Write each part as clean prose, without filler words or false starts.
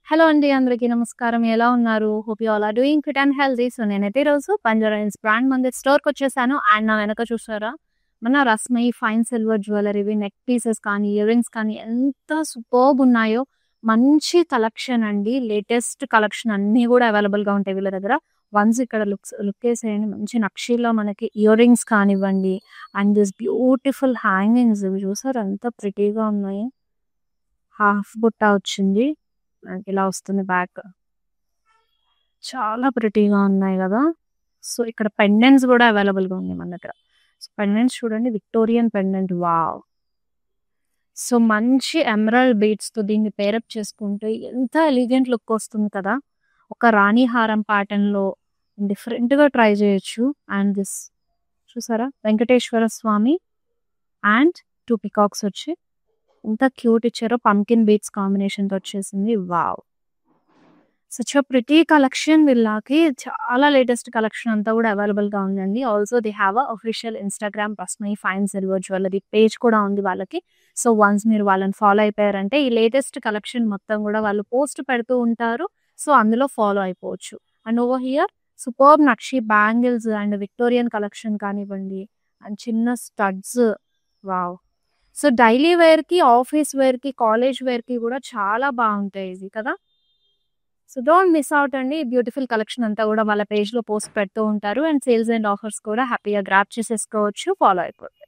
Hello అండి, అందరికీ నమస్కారం. ఎలా ఉన్నారు? Hope you all are doing fit and healthy. So నేనైతే ఈరోజు బంజారా హిల్స్ బ్రాండ్ మందిర్ స్టోర్కి వచ్చేసాను. అండ్ నా వెనక చూసారా మన Rasmayi fine silver జ్యువెలరీవి neck pieces కానీ ఇయర్ రింగ్స్ కానీ ఎంత సూపర్బ్ ఉన్నాయో. మంచి కలెక్షన్ అండి, లేటెస్ట్ కలెక్షన్ అన్నీ కూడా అవైలబుల్గా ఉంటాయి వీళ్ళ దగ్గర. వన్స్ ఇక్కడ లుక్ వేసేయండి. మంచి నక్షీలో మనకి ఇయర్ రింగ్స్ కానివ్వండి, అండ్ దిస్ బ్యూటిఫుల్ హ్యాంగింగ్స్ ఇవి చూసారు ఎంత ప్రిటీగా ఉన్నాయి. హాఫ్ బుట్ట వచ్చింది, మనకి ఇలా వస్తుంది బ్యాక్. చాలా ప్రిటీగా ఉన్నాయి కదా. సో ఇక్కడ పెండెంట్స్ కూడా అవైలబుల్గా ఉంది మన దగ్గర. సో పెండెంట్స్ చూడండి, విక్టోరియన్ పెండెంట్, వావ్. సో మంచి ఎమరల్డ్ బీడ్స్తో దీన్ని పేరప్ చేసుకుంటే ఎంత ఎలిగెంట్ లుక్ వస్తుంది కదా. ఒక రాణి హారం ప్యాటర్న్లో డిఫరెంట్గా ట్రై చేయొచ్చు. అండ్ దిస్ చూసారా, వెంకటేశ్వర స్వామి అండ్ 2 పికాక్స్ వచ్చి ఎంత క్యూట్ ఇచ్చారో. పంకిన్ బీట్స్ కాంబినేషన్తో వచ్చేసింది, wow. Such a pretty collection. వీళ్ళకి చాలా లేటెస్ట్ కలెక్షన్ అంతా కూడా అవైలబుల్గా ఉందండి. Also they have a official Instagram Rasmayi fine silver jewellery page కూడా ఉంది వాళ్ళకి. సో వన్స్ మీరు వాళ్ళని ఫాలో అయిపోయారంటే ఈ లేటెస్ట్ కలెక్షన్ మొత్తం కూడా వాళ్ళు పోస్ట్ పెడుతూ ఉంటారు. సో అందులో ఫాలో అయిపోవచ్చు. And over here superb nakshi bangles and Victorian collection కానివ్వండి, అండ్ చిన్న స్టడ్స్, వావ్. సో డైలీ వేర్కి, ఆఫీస్ వేర్కి, కాలేజ్ వేర్కి కూడా చాలా బాగుంటాయి ఇది కదా. సో డోంట్ మిస్ అవుట్ అండి. బ్యూటిఫుల్ కలెక్షన్ అంతా కూడా వాళ్ళ పేజ్లో పోస్ట్ పెడుతూ ఉంటారు. అండ్ సేల్స్ అండ్ ఆఫర్స్ కూడా హ్యాపీగా గ్రాప్ చేసేసుకోవచ్చు, ఫాలో అయిపోతుంది.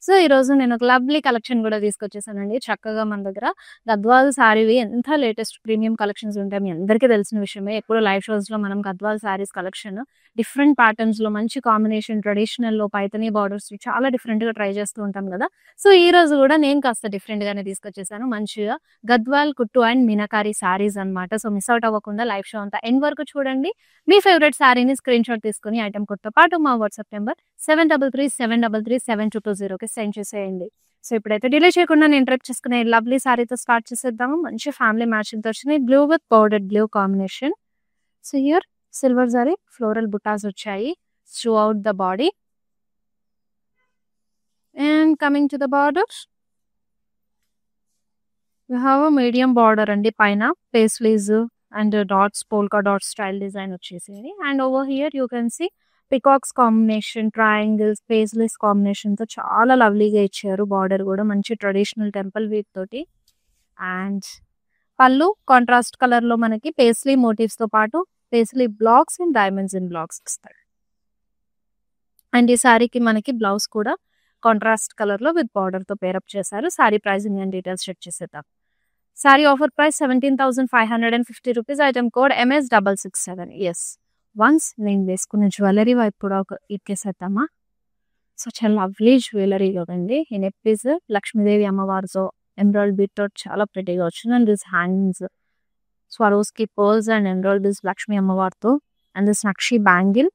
సో ఈరోజు నేను ఒక లవ్లీ కలెక్షన్ కూడా తీసుకొచ్చేసానండి. చక్కగా మన దగ్గర గద్వాల్ శారీవి ఎంత లేటెస్ట్ ప్రీమియం కలెక్షన్స్ ఉంటాయి మీ అందరికీ తెలిసిన విషయమే. ఎప్పుడు లైవ్ షోస్లో మనం గద్వాల్ శారీస్ కలెక్షన్ డిఫరెంట్ ప్యాటర్న్స్లో మంచి కాంబినేషన్, ట్రెడిషనల్లో పైతనీ బార్డర్స్ చాలా డిఫరెంట్గా ట్రై చేస్తూ ఉంటాం కదా. సో ఈ రోజు కూడా నేను కాస్త డిఫరెంట్గానే తీసుకొచ్చేసాను. మంచిగా గద్వాల్ కుట్టు అండ్ మీనాకారి శారీస్ అనమాట. సో మిస్ అవుట్ అవ్వకుండా లైవ్ షో అంతా ఎండ్ వరకు చూడండి. మీ ఫేవరెట్ శారీని స్క్రీన్ షాట్ తీసుకుని ఐటమ్ కోడ్తో పాటు మా వాట్సాప్ నెంబర్ 7337337220కి సెండ్ చేసేయండి. సో ఇప్పుడైతే డిలే చేయకుండా నేను ట్రిప్ చేసుకునే లవ్లీ శారీతో స్టార్ట్ చేసేద్దాము. మంచి ఫ్యామిలీ మ్యాచింగ్తో వచ్చినాయి, blue with powdered blue combination. So here silver zari floral butas వచ్చాయి throughout the body. And coming to the border, we have a medium border అండి. పైన paisleys and dots, polka dot style design వచ్చేసింది. And over here you can see peacocks combination, triangles, paisleys కాంబినేషన్తో చాలా లవ్లీగా ఇచ్చారు. Border కూడా మంచి traditional temple weave తోటి. అండ్ పళ్ళు కాంట్రాస్ట్ కలర్లో మనకి పేస్లీ మోటివ్స్తో పాటు paisley blocks and diamonds in blocks ఇస్తారు. అండ్ ఈ శారీకి మనకి బ్లౌజ్ కూడా కాంట్రాస్ట్ కలర్లో విత్ బార్డర్తో పేరప్ చేశారు. Sari pricing and details check చేసేద్దాం. Sari offer price 17,550 rupees. Item code MS667. Yes, once నేను వేసుకున్న జ్యువెలరీ వైపు కూడా ఒక ఇచ్చేసేద్దామా. సో చాలా లవ్లీ జ్యువెలరీ కదండి. ఈ నెక్ పీస్ లక్ష్మీదేవి అమ్మవారితో ఎమరాల్డ్ బీట్తో చాలా ప్రెటీగా వచ్చింది. And this hands Swarovski pearls and emerald beads Lakshmi అమ్మవారితో. And this nakshi bangle.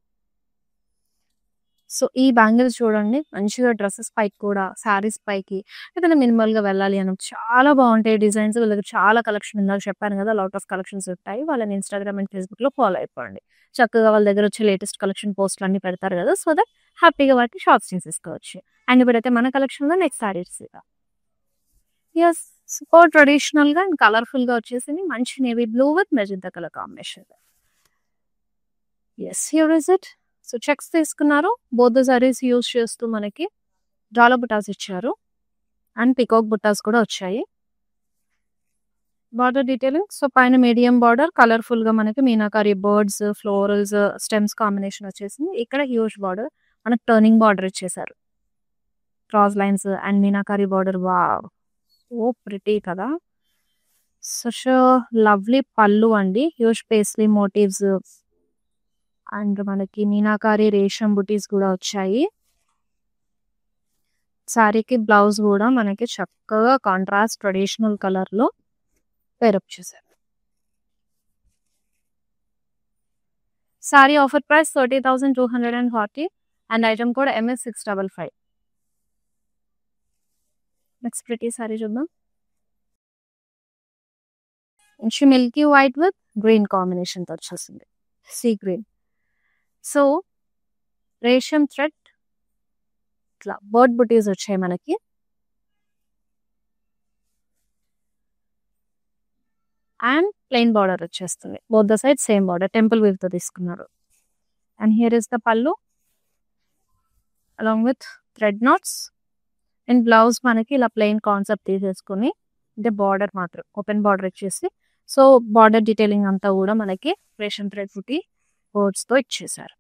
So ఈ బ్యాంగిల్స్ చూడండి, మంచిగా డ్రెస్సెస్ పైకి కూడా, శారీస్ పైకి ఏదైనా మినిమల్గా వెళ్ళాలి అని చాలా బాగుంటాయి డిజైన్స్. వీళ్ళకి చాలా కలెక్షన్ ఉందని చెప్పాను కదా, లాట్ ఆఫ్ కలెక్షన్స్ ఉంటాయి. వాళ్ళని ఇన్స్టాగ్రామ్ అండ్ ఫేస్బుక్లో ఫాలో అయిపోండి. చక్కగా వాళ్ళ దగ్గర వచ్చే లేటెస్ట్ కలెక్షన్ పోస్ట్లు అన్ని పెడతారు కదా, సో దట్ హ్యాపీగా వాటిని షాప్స్ చేసేసుకోవచ్చు. అండ్ ఇప్పుడైతే మన కలెక్షన్లో నెక్స్ట్ శారీస్ ఎస్ సూపర్ ట్రెడిషనల్గా అండ్ కలర్ఫుల్గా వచ్చేసింది. మంచి navy blue with magenta colour combination. Yes, here is it. So checks తీసుకున్నారు. బోత్ ద సారీస్ యూజ్ చేస్తూ మనకి డాలా బుటాస్ ఇచ్చారు అండ్ పికాక్ బుటాస్ కూడా వచ్చాయి. బార్డర్ డీటెయిలింగ్, సో పైన మీడియం బార్డర్ కలర్ఫుల్గా మనకి meenakari birds, florals, stems combination వచ్చేసింది. ఇక్కడ హ్యూజ్ బార్డర్ మనకు టర్నింగ్ బార్డర్ ఇచ్చేసారు, cross lines and meenakari border. Wow, so pretty కదా. సచ్ లవ్లీ పళ్ళు అండి, హ్యూజ్ పేస్లీ మోటివ్స్ అండ్ మనకి మీనాకారి రేషం బుటీస్ కూడా వచ్చాయి. శారీకి బ్లౌజ్ కూడా మనకి చక్కగా కాంట్రాస్ట్ ట్రెడిషనల్ కలర్లో పేరప్ చేశారు. Saree offer price 30,240 and item code MS655. Next pretty saree చూద్దాం. మంచి మిల్కీ వైట్ విత్ గ్రీన్ కాంబినేషన్తో వచ్చేసింది, సీ గ్రీన్. సో రేషం థ్రెడ్ ఇట్లా బర్డ్ బుటీస్ వచ్చాయి మనకి. అండ్ ప్లెయిన్ బార్డర్ వచ్చేస్తుంది. Both the side same border, temple weave తో తీసుకున్నారు. And here is the pallu along with thread knots. And blouse మనకి ఇలా ప్లెయిన్ కాన్సెప్ట్ తీసేసుకుని, అంటే బార్డర్ మాత్రం ఓపెన్ బార్డర్ ఇచ్చేసి, సో బార్డర్ డీటెయిలింగ్ అంతా కూడా మనకి రేషన్ థ్రెడ్ బుటీ బోర్డ్స్ తో ఇచ్చేసారు.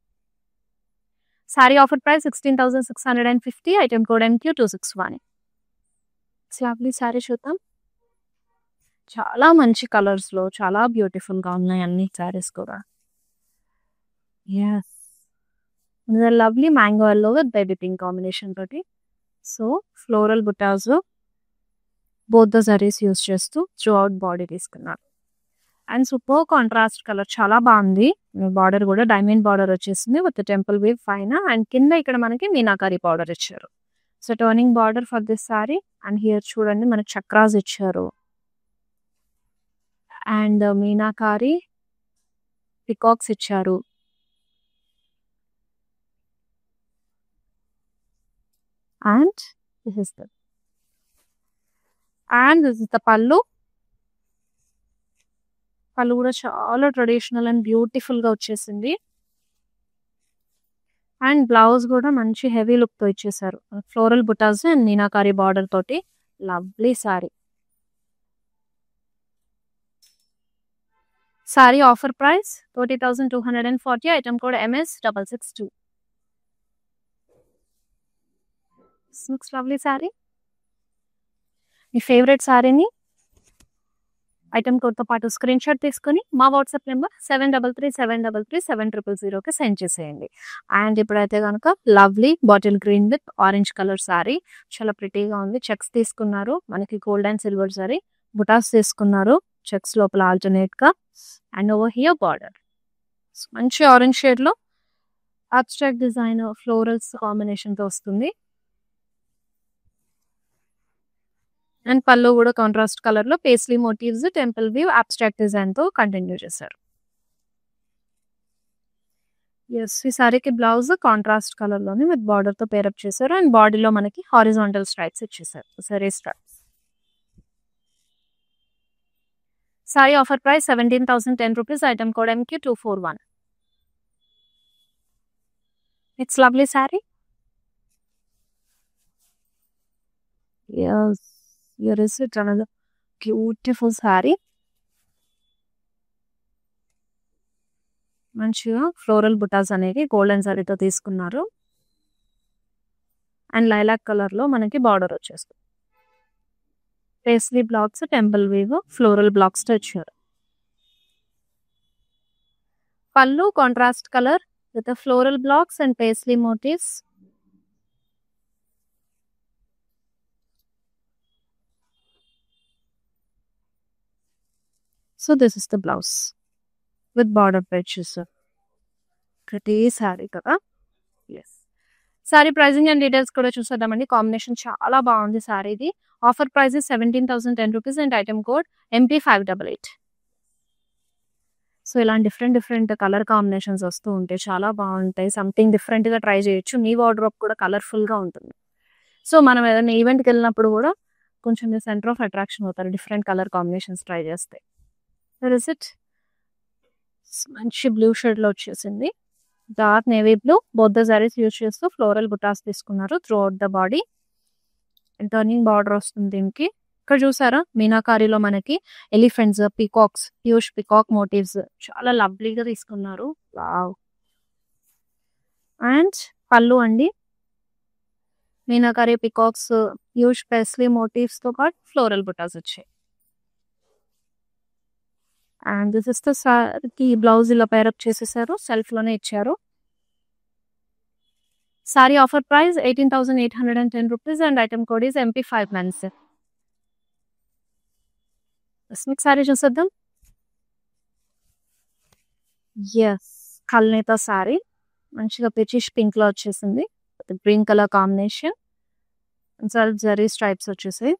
Sorry offer price 16,650, item code MQ261. Lovely sorry చూద్దాం. చాలా మంచి కలర్స్ లో చాలా బ్యూటిఫుల్ గా ఉన్నాయి అన్ని సారీస్ కూడా. Yes, lovely mango yellow with baby pink combination తోటి. So floral butas both the zaris use చేస్తూ త్రూ అవుట్ బాడీ తీసుకున్నారు. అండ్ సూపర్ కాంట్రాస్ట్ కలర్, చాలా బాగుంది. బార్డర్ కూడా డైమండ్ బార్డర్ వచ్చేసింది విత్ టెంపుల్ వీవ్ పైన. అండ్ కింద ఇక్కడ మనకి మీనాకారి బార్డర్ ఇచ్చారు. So turning border for this sari. And here చూడండి మనకి చక్రాస్ ఇచ్చారు. అండ్ మీనాకారి పికాక్స్ ఇచ్చారు. And this is the pallu. Pallu కూడా చాలా ట్రెడిషనల్ అండ్ బ్యూటిఫుల్ గా వచ్చేసింది. అండ్ బ్లౌజ్ కూడా మంచి హెవీ లుక్ తో ఇచ్చేసారు. Floral butas and meenakari border తోటి lovely sari. Sari offer price 30,240, item code MS662. looks lovely sari. మీ ఫేవరెట్ సారీని ఐటమ్ కోడ్తో పాటు స్క్రీన్ షాట్ తీసుకుని మా వాట్సాప్ నెంబర్ 7337337000కి సెండ్ చేసేయండి. అండ్ ఇప్పుడైతే కనుక lovely bottle green with orange colour sari, చాలా ప్రిటీగా ఉంది. చెక్స్ తీసుకున్నారు, మనకి gold and silver sari, butas తీసుకున్నారు చెక్స్ లోపల ఆల్టర్నేట్ గా. అండ్ ఓవర్ హియర్ బార్డర్ మంచి ఆరెంజ్ షేడ్ లో అబ్స్ట్రాక్ట్ డిజైన్ ఫ్లోరల్స్ కాంబినేషన్ తో వస్తుంది. అండ్ పళ్ళు కూడా కాంట్రాస్ట్ కలర్ లో paisley motifs, temple view, abstract design తో కంటిన్యూ చేశారు. ఎస్, ఈ సారీకి బ్లౌజ్ కాంట్రాస్ట్ కలర్ లోని విత్ బార్డర్ తో పేరప్ చేశారు. అండ్ బాడీలో మనకి హారిజాంటల్ స్ట్రైప్స్ ఇచ్చేసారు, సరే stripes. Saree offer price 17,010 rupees, item code MQ241. It's lovely saree. Yes, here is it, another beautiful saree. మంచిగా ఫ్లోరల్ బుటాస్ అనేది గోల్డెన్ సారీతో తీసుకున్నారు. అండ్ లైలాక్ కలర్ లో మనకి బార్డర్ వచ్చేస్తుంది. Paisley blocks, temple weave, floral blocks తో ఇచ్చారు. Pallu contrast colour with floral blocks and paisley motifs. So this is the blouse with border patches. Pretty saree కదా. Yes. Sari pricing and details కూడా చూసేద్దామండి. Combination చాలా బాగుంది సారీది. Offer price 17,010 rupees and item code MP588. So ఇలా different colour combinations వస్తూ ఉంటాయి, చాలా బాగుంటాయి. సంథింగ్ డిఫరెంట్ గా ట్రై చేయొచ్చు. మీ వార్డ్రోబ్ కూడా కలర్ఫుల్ గా ఉంటుంది. సో మనం ఏదైనా ఈవెంట్కి వెళ్ళినప్పుడు కూడా కొంచెం సెంటర్ ఆఫ్ అట్రాక్షన్ అవుతారు డిఫరెంట్ కలర్ కాంబినేషన్స్ ట్రై చేస్తే. ఇస్ ఇట్ మంచి బ్లూ షేడ్ లో వచ్చేసింది, dark navy blue. Both the saris use చేస్తూ ఫ్లోరల్ బుటాస్ తీసుకున్నారు throughout the body. Turning border వస్తుంది దీనికి. ఇక్కడ చూసారా మీనాకారిలో మనకి elephants, peacocks, huge peacock motives చాలా లవ్లీగా తీసుకున్నారు. వావ్. అండ్ పళ్ళు అండి, meenakari peacocks, huge paisley motives తో పాటు ఫ్లోరల్ బుటాస్ వచ్చాయి. అండ్ దిస్ ఇస్ ద సారీకి బ్లౌజ్ ఇలా పేరప్ చేసేసారు, సెల్ఫ్ లోనే ఇచ్చారు. Sorry offer price 18,810 rupees and item code is MP597. మీకు సారీ చూసేద్దాం. ఎస్, కల్నేత సారీ మంచిగా పిచిష్ పింక్ లో వచ్చేసింది, green colour combination. Self zari stripes వచ్చేసాయి.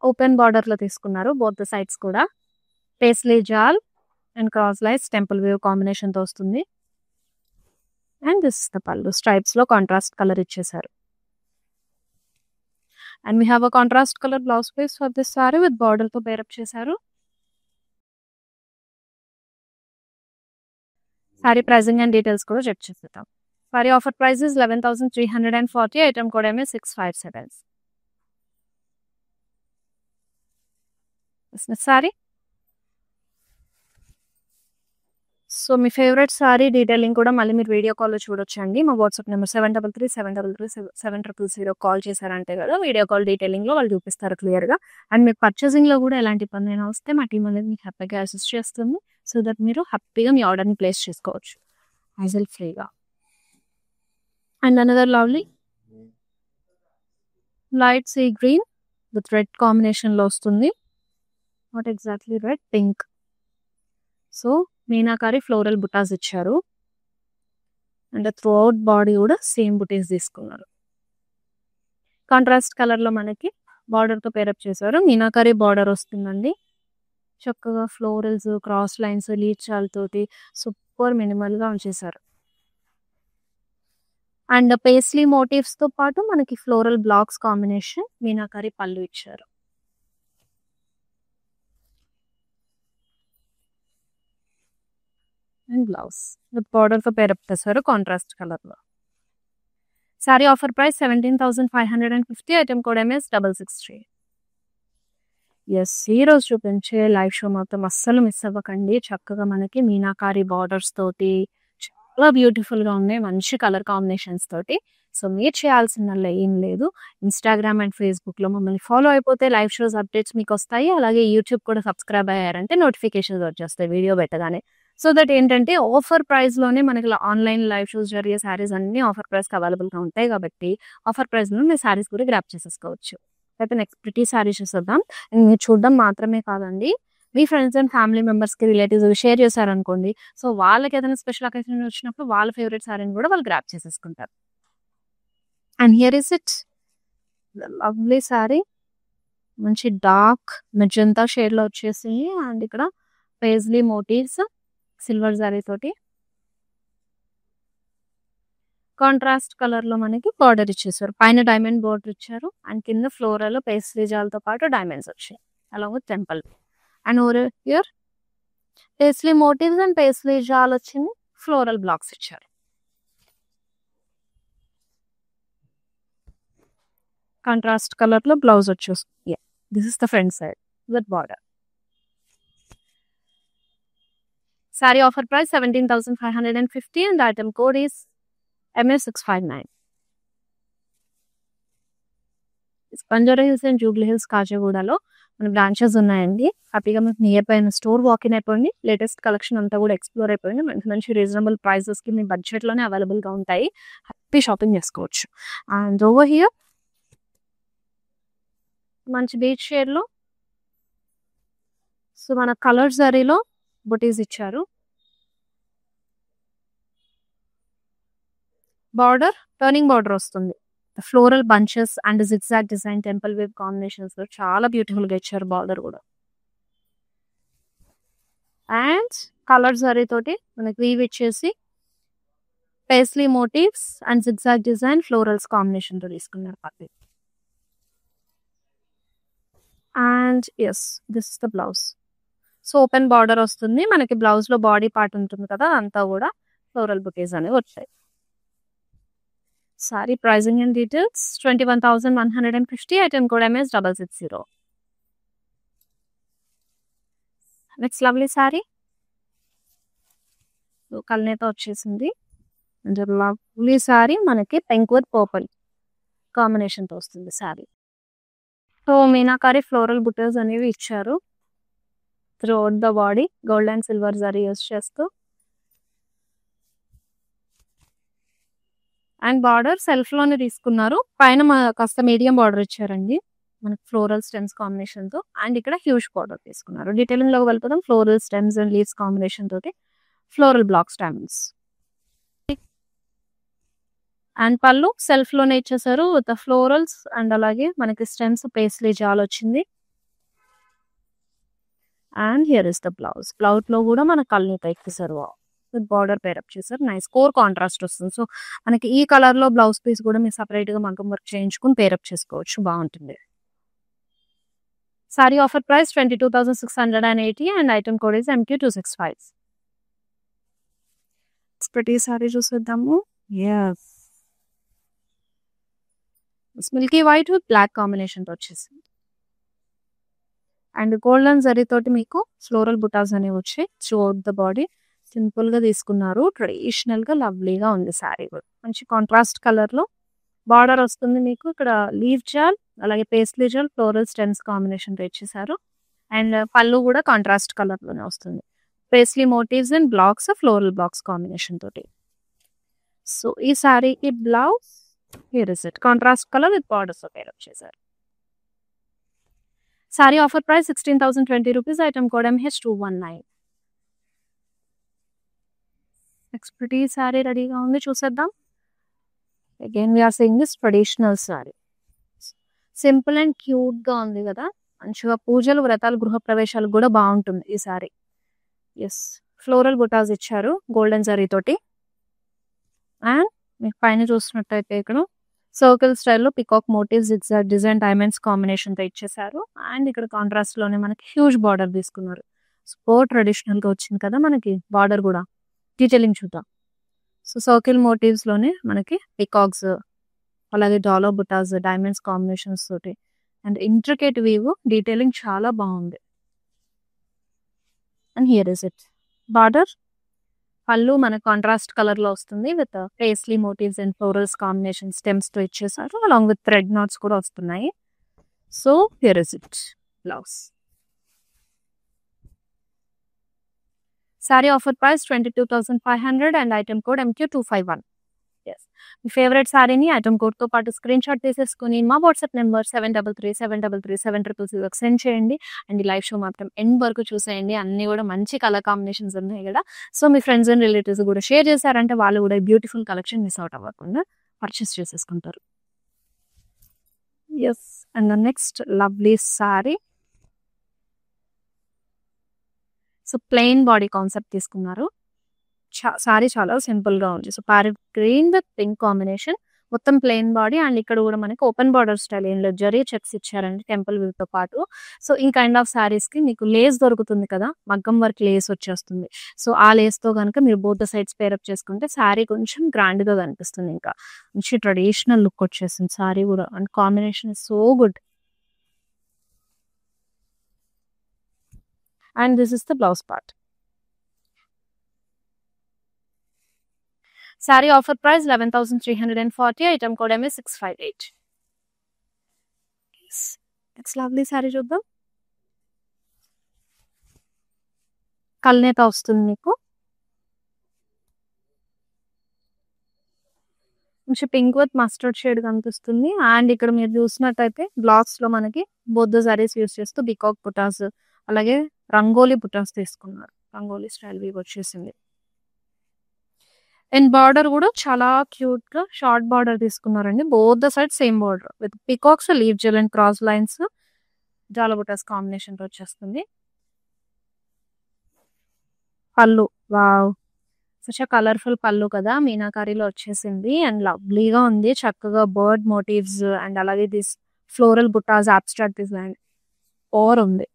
ఓపెన్ బార్డర్ లో తీసుకున్నారు బోత్ ద సైడ్స్ కూడా. Paisley jaal and cross lines temple weave combination తో వస్తుంది. And this the pallu stripes లో కాంట్రాస్ట్ కలర్ ఇచ్చేసారు. And we have a contrast colour blouse piece for this sari with border తో pair up చేశారు. Sari pricing and details కూడా check చేసేద్దాం. Sari offer price is 11,340. Item code ఏమో 657. Sorry so మీ favourite sorry detailing కూడా మళ్ళీ మీరు వీడియో కాల్లో చూడొచ్చండి. మా వాట్సాప్ నెంబర్ 7337337000 కాల్ చేశారంటే కదా వీడియో కాల్ డీటెయిలింగ్లో వాళ్ళు చూపిస్తారు క్లియర్గా. అండ్ మీకు పర్చేసింగ్లో కూడా ఎలాంటి ఇబ్బంది అయినా వస్తే మా టీం అనేది మీకు హ్యాపీగా అసిస్ట్ చేస్తుంది. సో దట్ మీరు హ్యాపీగా మీ ఆర్డర్ని ప్లేస్ చేసుకోవచ్చు యాజల్ ఫ్రీగా. And another lovely light sea green with red కాంబినేషన్లో వస్తుంది. Not exactly red, pink. So meenakari floral butas ఇచ్చారు అండ్ త్రూ అవుట్ బాడీ కూడా సేమ్ బుటీస్ తీసుకున్నారు. కాంట్రాస్ట్ కలర్లో మనకి బార్డర్తో పేరప్ చేశారు. మీనాకారి బార్డర్ వస్తుందండి. చక్కగా ఫ్లోరల్స్, క్రాస్ లైన్స్, లీచాలతోటి సూపర్ మినిమల్గా ఉంచేశారు. అండ్ పేస్లీ మోటివ్స్తో పాటు మనకి floral blocks combination meenakari pallu ఇచ్చారు. అండ్ బ్లౌజ్ విత్ బార్డర్తో పేరప్ చేశారు కాంట్రాస్ట్ కలర్లో. Saree offer price 17,550. Item code MS 663. Yes, ఈరోజు చూపించే లైవ్ షో మొత్తం అస్సలు మిస్ అవ్వకండి. చక్కగా మనకి మీనాకారి బార్డర్స్ తోటి చాలా బ్యూటిఫుల్గా ఉన్నాయి, మంచి కలర్ కాంబినేషన్స్ తోటి. సో మీరు చేయాల్సిందల్లా ఏం లేదు, ఇన్స్టాగ్రామ్ అండ్ ఫేస్బుక్లో మమ్మల్ని ఫాలో అయిపోతే లైవ్ షోస్ అప్డేట్స్ మీకు వస్తాయి. అలాగే యూట్యూబ్ కూడా సబ్స్క్రైబ్ అయ్యారంటే నోటిఫికేషన్స్ వచ్చేస్తాయి వీడియో పెట్టగానే. సో దట్ ఏంటంటే ఆఫర్ ప్రైస్లోనే మనకి ఆన్లైన్ లైవ్ షోస్ జరిగే శారీస్ అన్నీ ఆఫర్ ప్రైస్కి అవైలబుల్గా ఉంటాయి కాబట్టి ఆఫర్ ప్రైస్లో మీరు శారీస్ కూడా గ్రాప్ చేసేసుకోవచ్చు. అయితే నెక్స్ట్ ప్రిటీ శారీస్ చూద్దాం. మీరు చూడడం మాత్రమే కాదండి, మీ ఫ్రెండ్స్ అండ్ ఫ్యామిలీ మెంబర్స్కి, రిలేటివ్స్ షేర్ చేశారనుకోండి, సో వాళ్ళకి ఏదైనా స్పెషల్ అకేషన్ వచ్చినప్పుడు వాళ్ళ ఫేవరెట్ శారీని కూడా వాళ్ళు గ్రాప్ చేసేసుకుంటారు. And here is it lovely saree, మంచి డార్క్ మెజంతా షేడ్లో వచ్చేసి అండ్ ఇక్కడ పేజ్లీ మోటివ్స్ సిల్వర్ జరీ తోటి కాంట్రాస్ట్ కలర్లో మనకి బార్డర్ ఇచ్చేసారు. పైన డైమండ్ బార్డర్ ఇచ్చారు అండ్ కింద ఫ్లోరల్ పేస్లీ జాలతో పాటు డైమండ్స్ వచ్చాయి along with temple. And over here paisley motifs and paisley jaal వచ్చింది, ఫ్లోరల్ బ్లాక్స్ ఇచ్చారు. కాంట్రాస్ట్ కలర్లో బ్లౌజ్ వచ్చేస్తుంది. This is the front side with border. Saree offer price 17,550 and item code is MS659. Banjara Hills and Jubilee Hills కాజాగూడలో మన branches ఉన్నాయండి. హ్యాపీగా మీకు nearby store walk in అయిపోయింది. లేటెస్ట్ కలెక్షన్ అంతా కూడా ఎక్స్ప్లోర్ అయిపోయింది. మంచి మంచి రీజనబుల్ ప్రైసెస్కి మీ బడ్జెట్లోనే అవైలబుల్గా ఉంటాయి. హ్యాపీ షాపింగ్ చేసుకోవచ్చు. అండ్ ఓవర్ హియర్ మంచి బీచ్ షేడ్లో సో మన కలర్ జరీలో బుటీస్ ఇచ్చారు. బార్డర్ టర్నింగ్ బార్డర్ వస్తుంది. Floral bunches and zigzag design temple wave combinations చాలా బ్యూటిఫుల్గా ఇచ్చారు బార్డర్ కూడా. అండ్ కలర్ జరీ తోటి మనకి వీవ్ ఇచ్చేసి paisley motifs and zigzag design florals కాంబినేషన్తో తీసుకున్నారు పక్కన. And yes, this is the blouse. So open border వస్తుంది మనకి. బ్లౌజ్లో బాడీ పార్ట్ ఉంటుంది కదా, అంతా కూడా ఫ్లోరల్ బుటీస్ అనేవి వచ్చాయి. Saree pricing and details 21,150. Item code MS 660. Next lovely saree కల్నేతో వచ్చేసింది. అండ్ లవ్లీ సారీ మనకి పింక్ విత్ పర్పుల్ కాంబినేషన్తో వస్తుంది సారీ. సో మీనాకారి ఫ్లోరల్ బుటీస్ అనేవి ఇచ్చారు throughout the body. Gold and silver zari use చేస్తూ అండ్ బార్డర్ సెల్ఫ్లోనే తీసుకున్నారు. పైన కాస్త మీడియం బార్డర్ ఇచ్చారండి మనకి ఫ్లోరల్ స్టెమ్స్ కాంబినేషన్తో. అండ్ ఇక్కడ హ్యూజ్ బార్డర్ తీసుకున్నారు. డీటెయిలింగ్లోకి వెళ్ళిపోతాం. Floral stems and leaves combination తోటి ఫ్లోరల్ బ్లాక్ స్టాండ్స్ అండ్ పళ్ళు సెల్ఫ్లోనే ఇచ్చేసారు విత్ ఫ్లోరల్స్ అండ్ అలాగే మనకి స్టెమ్స్ పేస్లీ జాల్ వచ్చింది. And here is the blouse. బ్లౌజ్లో కూడా మన కళ్ళని ఇచ్చేసారు. విత్ బార్డర్ పేరప్ చేశారు. నైస్ కోర్ కాంట్రాస్ట్ వస్తుంది. సో మనకి ఈ కలర్లో బ్లౌజ్ పీస్ కూడా మీరు సపరేట్గా మగ్గం వర్క్ చేయించుకుని పేరప్ చేసుకోవచ్చు, బాగుంటుంది. Saree offer price 22,680 and item code is MQ265. ప్రతి సారీ చూసేద్దాము. Yes, milky white with black కాంబినేషన్తో వచ్చేసింది. అండ్ గోల్డెన్ జరీ తోటి మీకు ఫ్లోరల్ బుటాస్ అనేవి వచ్చాయి. త్రూఅవుట్ ద బాడీ సింపుల్గా తీసుకున్నారు. ట్రెడిషనల్గా లవ్లీగా ఉంది శారీ కూడా. మంచి కాంట్రాస్ట్ కలర్లో బార్డర్ వస్తుంది మీకు. ఇక్కడ లీవ్ జాల్ అలాగే పేస్లీ జాల్ ఫ్లోరల్ స్టెమ్స్ కాంబినేషన్తో ఇచ్చేసారు. అండ్ పళ్ళు కూడా కాంట్రాస్ట్ కలర్లోనే వస్తుంది. Paisley motifs and blocks, floral blocks combination తోటి. సో ఈ శారీకి blouse here is it, contrast colour with borders pair up చేశారు. Saree offer price 16,020 rupees. Item code MH219. ఎక్స్పర్టీ శారీ రెడీగా ఉంది, చూసేద్దాం. Again we are saying this traditional saree. Simple and క్యూట్గా ఉంది కదా, మంచిగా పూజలు, వ్రతాలు, గృహప్రవేశాలకు కూడా బాగుంటుంది ఈ శారీ. ఎస్, ఫ్లోరల్ బుటాస్ ఇచ్చారు గోల్డెన్ జరీ తోటి. అండ్ మీకు పైన చూస్తున్నట్టయితే ఇక్కడ సర్కిల్ స్టైల్లో peacock motifs, zigzag design, diamonds కాంబినేషన్తో ఇచ్చేసారు. అండ్ ఇక్కడ కాంట్రాస్ట్లోనే మనకి హ్యూజ్ బార్డర్ తీసుకున్నారు. సో ట్రెడిషనల్గా వచ్చింది కదా మనకి బార్డర్ కూడా. డీటెయిలింగ్ చూద్దాం. సో సర్కిల్ మోటివ్స్లోనే మనకి పికాక్స్ అలాగే డాలర్ బుటాస్, డైమండ్స్ కాంబినేషన్స్ తోటి అండ్ ఇంట్రికేట్ వీవ్, డీటెయిలింగ్ చాలా బాగుంది. And here is it border. Pallu మన కాంట్రాస్ట్ కలర్లో వస్తుంది with paisley motifs and florals combination స్టెమ్స్తో ఇచ్చేసారు. అలాంగ్ విత్ థ్రెడ్ నాట్స్ కూడా వస్తున్నాయి. So here is it blouse. Saree offer price 22,500 and item code MQ251. Yes, మీ ఫేవరెట్ శారీని ఐటమ్ కోడ్తో పాటు స్క్రీన్ షాట్ తీసేసుకుని మా వాట్సాప్ నెంబర్ 7337337006 సెండ్ చేయండి. అండ్ ఈ లైవ్ షో మాత్రం ఎండ్ వరకు చూసేయండి. అన్నీ కూడా మంచి కలర్ కాంబినేషన్స్ ఉన్నాయి కదా. సో మీ ఫ్రెండ్స్ అండ్ రిలేటివ్స్ కూడా షేర్ చేశారంటే వాళ్ళు కూడా బ్యూటిఫుల్ కలెక్షన్ మిస్ అవుట్ అవ్వకుండా పర్చేస్ చేసేసుకుంటారు. Yes, and the next lovely saree. So plain body concept తీసుకున్నారు. సారీ చాలా సింపుల్గా ఉంది. So parrot green with pink combination, మొత్తం ప్లెయిన్ బాడీ. అండ్ ఇక్కడ కూడా మనకి ఓపెన్ బార్డర్ స్టైల్ ఏం లేదు, జరీ చెక్స్ ఇచ్చారండి టెంపుల్ వ్యూతో పాటు. సో ఈ కైండ్ ఆఫ్ శారీస్కి మీకు లేస్ దొరుకుతుంది కదా, మగ్గం వర్క్ లేస్ వచ్చేస్తుంది. సో ఆ లేస్తో కనుక మీరు బోత్ ద సైడ్స్ పేరప్ చేసుకుంటే శారీ కొంచెం గ్రాండ్గా కనిపిస్తుంది. ఇంకా మంచి ట్రెడిషనల్ లుక్ వచ్చేస్తుంది శారీ కూడా. And combination is so good. And this is the blouse part. Sorry offer price 11,340. Item code MS658. It's lovely sorry. చూద్దాం. కల్నేత వస్తుంది మీకు. మంచి పింక్ విత్ మస్టర్డ్ షేడ్ కనిపిస్తుంది. అండ్ ఇక్కడ మీరు చూసినట్టయితే బ్లాక్స్లో మనకి బోత్ ద సారీస్ యూస్ చేస్తూ బికాక్ బుటాస్ అలాగే రంగోలీ బుటాస్ తీసుకున్నారు. రంగోలీ స్టైల్ వీవ్ వచ్చేసింది. అండ్ బార్డర్ కూడా చాలా క్యూట్ గా షార్ట్ బార్డర్ తీసుకున్నారండి. Both the side same border with peacocks, leave జెల్ అండ్ క్రాస్ లైన్స్, జాలబుటాస్ కాంబినేషన్ తో వచ్చేస్తుంది. పళ్ళు వావ్, సచ్ కలర్ఫుల్ పళ్ళు కదా, మీనాకారీలో వచ్చేసింది. అండ్ లవ్లీగా ఉంది. చక్కగా బర్డ్ మోటివ్స్ అండ్ అలాగే దిస్ ఫ్లోరల్ బుటాస్, అబ్స్ట్రాక్ట్ డిజైన్ ఓవర్ ఉంది.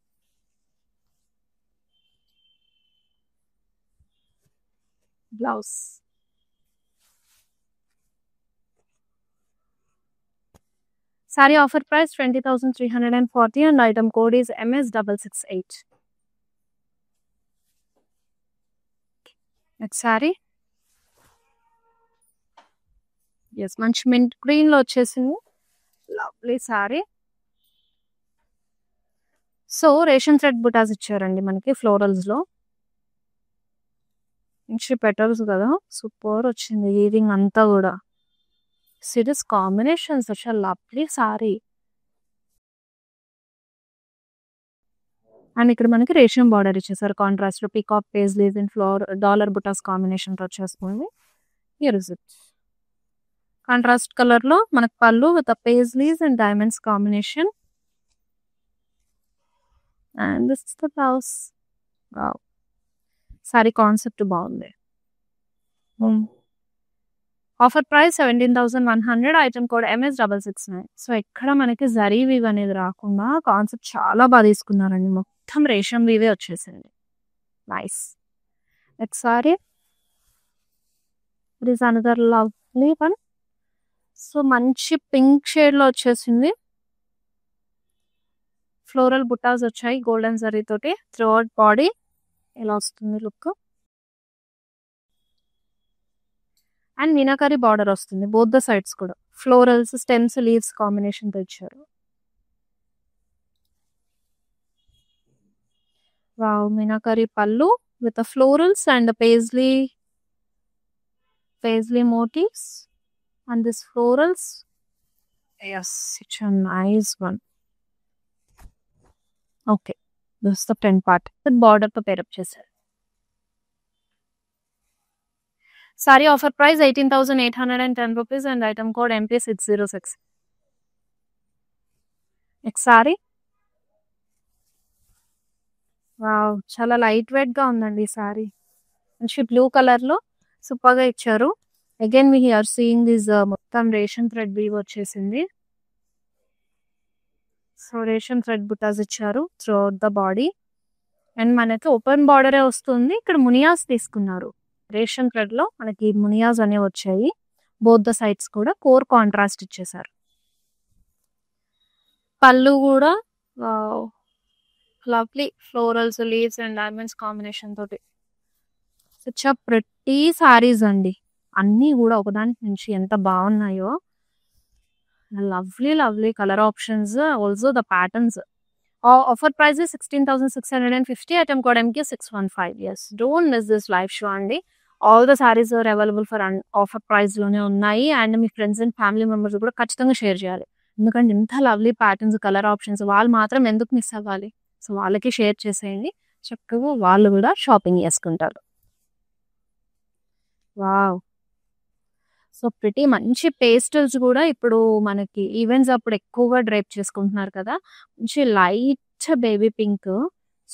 Blouse. Saree offer price 20,340 and item code is MS668. Next saree. Yes, manchi mint green lo vachesindi. Lovely saree. So resham thread butas ఇచ్చారండి మనకి ఫ్లోరల్స్ లో. మంచి పెటల్స్ కదా, super వచ్చింది weaving అంతా కూడా. This combination such a lovely saree. And ఇక్కడ మనకి రేషం బార్డర్ ఇచ్చేసారు కాంట్రాస్ట్ లో, peacock paisleys and floral dollar butas combination తో వచ్చేస్తుంది. Here is it. Contrast colour లో మనకు pallu with paisleys and diamonds combination. And this is the blouse. Wow, saree concept బాగుంది. Offer price 17,100. Item code MS669. So ఎక్కడ మనకి zari weave అనేది రాకుండా కాన్సెప్ట్ చాలా బాగా తీసుకున్నారండి. మొత్తం రేషం వీవే వచ్చేసింది. నైస్. ఒకసారి it is another lovely one. So మంచి పింక్ షేడ్లో వచ్చేసింది. ఫ్లోరల్ బుటాస్ వచ్చాయి గోల్డెన్ జరీ తోటి. త్రూ అవుట్ బాడీ ఇలా వస్తుంది లుక్. అండ్ మీనాకరీ బార్డర్ వస్తుంది బోత్ ద సైడ్స్ కూడా. ఫ్లోరల్స్, స్టెమ్స్, లీవ్స్ కాంబినేషన్ తో ఇచ్చారు. వావ్, మీనాకరీ పళ్ళు with florals and paisley motifs and this florals. Yes, it's a nice one. Okay, this is the front part with border to pair up చేశారు. Saree offer price 18,810 rupees and item code MP606. Next saree. Wow, చాలా light weight గా ఉందండి ఈ sorry. మంచి blue colour లో super గా ఇచ్చారు. Again we are seeing this మొత్తం రేషన్ థ్రెడ్ వీవ్ వచ్చేసింది. సో రేషన్ థ్రెడ్ బుటాస్ ఇచ్చారు throughout the body. And మనకి ఓపెన్ బార్డరే వస్తుంది. ఇక్కడ మునియాస్ తీసుకున్నారు. రేషన్ థ్రెడ్ లో మనకి మునియాస్ అనేవి వచ్చాయి. బోత్ ద సైడ్స్ కూడా కోర్ కాంట్రాస్ట్ ఇచ్చేసారు. పళ్ళు కూడా lovely florals, leaves and diamonds combination తోటి. సచ్ అ ప్రిటీ సారీస్ అండి. అన్నీ కూడా ఒకదానికి నుంచి ఎంత బాగున్నాయో. Lovely colour options, also the patterns. Offer price 16,650. Item code MK615. Yes, don't miss this live show అండి. All the sarees are available for offer price లోనే ఉన్నాయి. అండ్ మీ ఫ్రెండ్స్ అండ్ ఫ్యామిలీ మెంబర్స్ కూడా ఖచ్చితంగా షేర్ చేయాలి. ఎందుకంటే ఇంత లవ్లీ ప్యాటర్న్స్, కలర్ ఆప్షన్స్ వాళ్ళు మాత్రం ఎందుకు మిస్ అవ్వాలి. సో వాళ్ళకి షేర్ చేసేయండి. చక్కగా వాళ్ళు కూడా షాపింగ్ చేసుకుంటారు. వావ్, సో ప్రిటీ మంచి పేస్టల్స్ కూడా ఇప్పుడు మనకి ఈవెంట్స్ అప్పుడు ఎక్కువగా డ్రైప్ చేసుకుంటున్నారు కదా. మంచి లైట్ బేబీ పింక్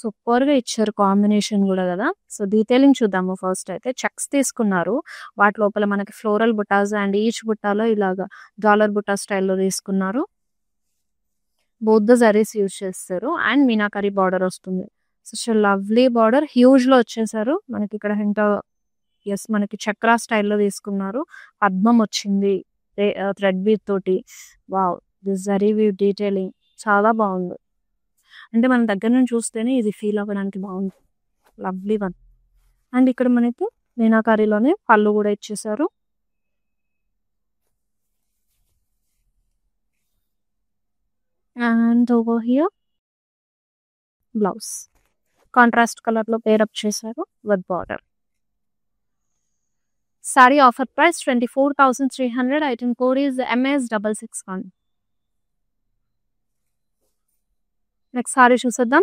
సూపర్ గా ఇచ్చారు కాంబినేషన్ కూడా కదా. సో డీటెయిలింగ్ చూద్దాము. ఫస్ట్ అయితే చెక్స్ తీసుకున్నారు. వాటి లోపల మనకి ఫ్లోరల్ బుటాస్ అండ్ ఈచ్ బుట్టాలో ఇలాగా డాలర్ బుటా స్టైల్లో తీసుకున్నారు. బోత్ ద జరీస్ యూజ్ చేస్తారు. అండ్ మీనాకరీ బార్డర్ వస్తుంది. సో లవ్లీ బార్డర్ హ్యూజ్ లో వచ్చేసారు. మనకి ఇక్కడ హింట ఎస్ మనకి చక్రా స్టైల్లో తీసుకున్నారు. పద్మం వచ్చింది థ్రెడ్ వీవ్ తోటి. Wow, this zari weave detailing చాలా బాగుంది. అంటే మన దగ్గర నుంచి చూస్తేనే ఇది ఫీల్ అవ్వడానికి బాగుంది. Lovely one. అండ్ ఇక్కడ మనకి మీనాకారీలోనే పళ్ళు కూడా ఇచ్చేసారు. And over here blouse contrast colour లో పేరప్ చేశారు with border. Saree offer price 24,300. Item code is MS661. Next saree చూసేద్దాం.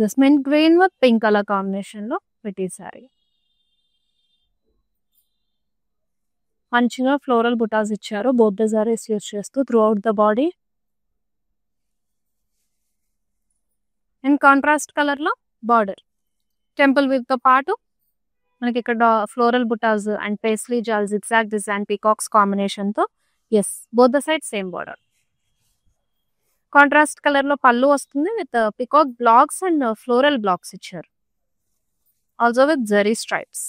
This mint green with pink colour combination లో పెట్టి సారీ. మంచిగా ఫ్లోరల్ బుటాస్ ఇచ్చారు. బోత్ ద సారీస్ యూజ్ చేస్తూ throughout the body. And contrast colour లో border temple weave తో పాటు మనకి ఇక్కడ floral butas and paisley jaal zigzag design peacocks combination తో. Yes, both the side same border. Contrast colour లో పళ్ళు వస్తుంది with peacock blocks and floral blocks ఇచ్చారు. Also with zari stripes.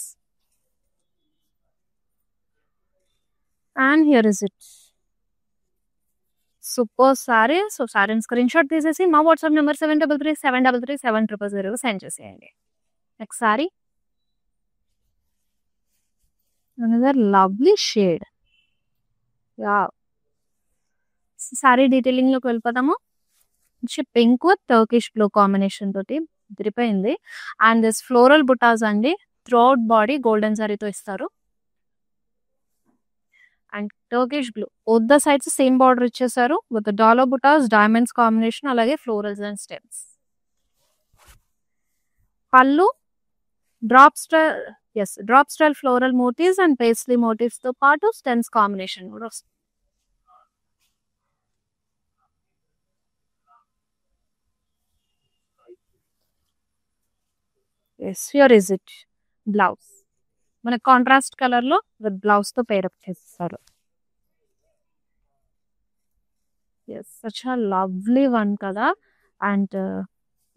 And here is it. Super saree. So సారీని screenshot తీసేసి మా WhatsApp number 7337337000 send చేసేయండి. Next saree another lovely shade. Saree detailing లోకి వెళ్ళిపోతాము. Pink with Turkish blue combination తోటి తిరిపోయింది. అండ్ దిస్ ఫ్లోరల్ బుటాస్ అండి త్రూ అవుట్ బాడీ గోల్డెన్ సారీతో ఇస్తారు. And Turkish blue both the sides same border ఇచ్చేసారు with dollar butas, diamonds combination, అలాగే florals and stems. Pallu drop style floral motifs and paisley motifs తో పాటు stems combination కూడా వస్తుంది. Yes here is it blouse. మన contrast colour లో with blouse తో pair up చేస్తారు. Yes such a lovely one కదా. అండ్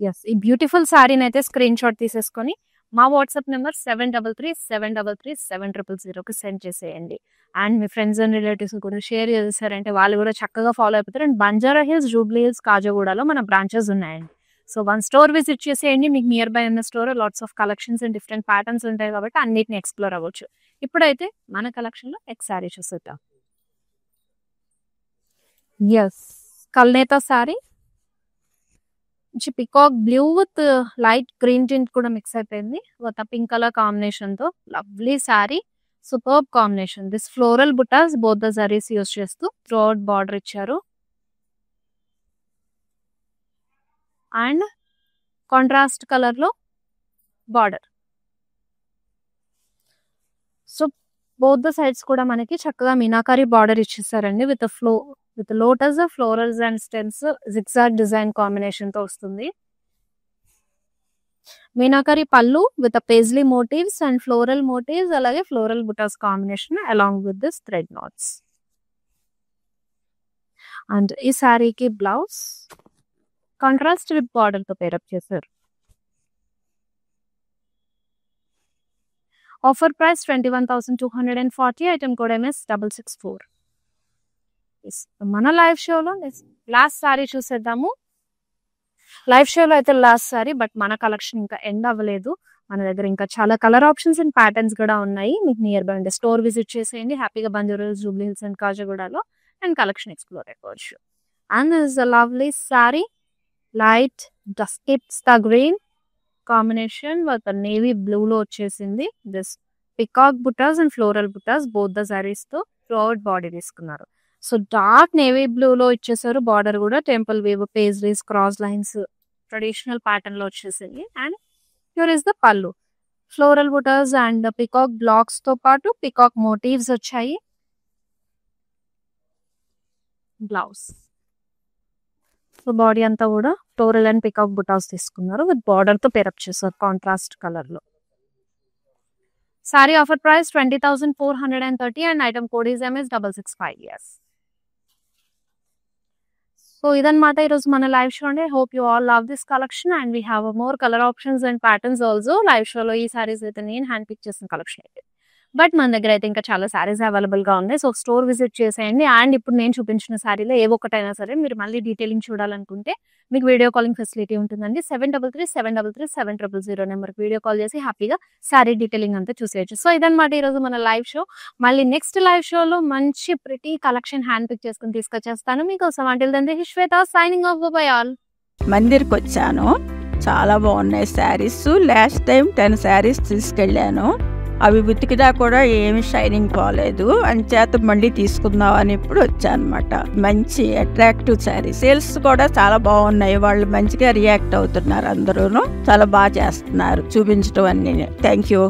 ఎస్ ఈ బ్యూటిఫుల్ శారీని అయితే స్క్రీన్ షాట్ తీసేసుకొని మా వాట్సాప్ నెంబర్ 7337337000కి సెండ్ చేసేయండి. అండ్ మీ ఫ్రెండ్స్ అండ్ రిలేటివ్స్ కూడా షేర్ చేశారంటే వాళ్ళు కూడా చక్కగా ఫాలో అయిపోతారు. And Banjara Hills, Jubilee Hills, కాజాగూడలో మన బ్రాంచెస్ ఉన్నాయండి. సో 1 స్టోర్ విజిట్ చేసేయండి. మీకు నియర్ బై ఉన్న store lots of collections and different patterns ఉంటాయి కాబట్టి అన్నిటిని ఎక్స్ప్లోర్ అవ్వచ్చు. ఇప్పుడైతే మన కలెక్షన్ లో ఎక్స్ శారీ చూసేద్దాం. ఎస్ కల్నేత saree, peacock blue with light green tint కూడా మిక్స్ అయిపోయింది విత్ పింక్ కలర్ కాంబినేషన్ తో lovely saree. Superb combination. This floral butas both the sarees use చేస్తూ థ్రోట్ బార్డర్ ఇచ్చారు. అండ్ కాంట్రాస్ట్ కలర్ లో border. So both the sides కూడా మనకి చక్కగా మీనాకారి బార్డర్ ఇచ్చేసారండి with lotus, florals and stems zigzag design combination తో వస్తుంది. Meenakari pallu with paisley motifs and floral motifs, అలాగే floral butas combination along with this thread knots. And ఈ శారీకి బ్లౌజ్ కాంట్రాస్ట్ విత్ బార్డర్ తో పేరప్ చేశారు. Offer price 21,240. Item code MS 664. మన live షోలో last sorry చూసేద్దాము. లైవ్ షోలో అయితే లాస్ట్ సారీ, బట్ మన కలెక్షన్ ఇంకా ఎండ్ అవ్వలేదు. మన దగ్గర ఇంకా చాలా కలర్ ఆప్షన్స్ అండ్ ప్యాటర్న్స్ కూడా ఉన్నాయి. మీకు నియర్ బై ఉండే స్టోర్ విజిట్ చేసేయండి హ్యాపీగా. Banjara Hills, Jubilee Hills and కాజాగూడలో అండ్ కలెక్షన్ ఎక్స్ప్లోర్ అయిపోవచ్చు. And this is a lovely saree, light డస్కిప్స్తా green combination with navy blue లో వచ్చేసింది. This peacock butas and floral butas both the sarees తో థ్రోట్ బాడీ తీసుకున్నారు. సో డార్క్ నేవీ బ్లూ లో ఇచ్చేసారు. బార్డర్ కూడా temple weave, paisleys, cross lines traditional pattern లో వచ్చేసింది. అండ్ హియర్ ఇస్ ద పళ్ళు, floral butas and peacock blocks తో పాటు పికాక్ మోటివ్స్ వచ్చాయి. బ్లౌజ్. సో బాడీ అంతా కూడా ఫ్లోరల్ అండ్ పికాక్ బుటాస్ తీసుకున్నారు విత్ బార్డర్ తో పేరప్ చేశారు కాంట్రాస్ట్ కలర్ లో. Sari offer price 20,430 and item code is MS 665. So ఇదన్నమాట ఈరోజు మన లైవ్ షో అండి. Hope you all love this collection and we have more colour options and patterns also. Live షోలో ఈ సారీస్ అయితే నేను హ్యాండ్ పిక్ చేసిన కలెక్షన్ అయితే, బట్ మన దగ్గర అయితే ఇంకా చాలా సారీస్ అవైలబుల్ గా ఉన్నాయి. సో స్టోర్ విజిట్ చేసేయండి. అండ్ ఇప్పుడు నేను చూపించిన సారీలో ఏ ఒక్కటైనా సరే మీరు మళ్ళీ డీటెయిలింగ్ చూడాలనుకుంటే మీకు వీడియో కాలింగ్ ఫెసిలిటీ ఉంటుందండి. 7337337000 నెంబర్కి వీడియో కాల్ చేసి హ్యాపీగా సారీ డీటెయిలింగ్ అంతా చూసేయచ్చు. సో ఇదన్నమాట ఈరోజు మన లైవ్ షో. మళ్ళీ నెక్స్ట్ లైవ్ షోలో మంచి ప్రిటీ కలెక్షన్ హ్యాండ్ పిక్ చేసుకుని తీసుకొచ్చేస్తాను మీకోసం. Until then this is Shweta signing off. Bye all. మందిర్కి వచ్చాను, చాలా బాగున్నాయి శారీస్. లాస్ట్ టైం 10 శారీస్ తీసుకెళ్ళాను, అవి ఉతికినా కూడా ఏమి షైనింగ్ పోలేదు. అంచేత మళ్ళీ తీసుకుందాం అని ఇప్పుడు వచ్చా అనమాట. మంచి అట్రాక్టివ్ శారీ. సేల్స్ కూడా చాలా బాగున్నాయి. వాళ్ళు మంచిగా రియాక్ట్ అవుతున్నారు. అందరూ చాలా బాగా చేస్తున్నారు చూపించడం అన్ని. Thank you.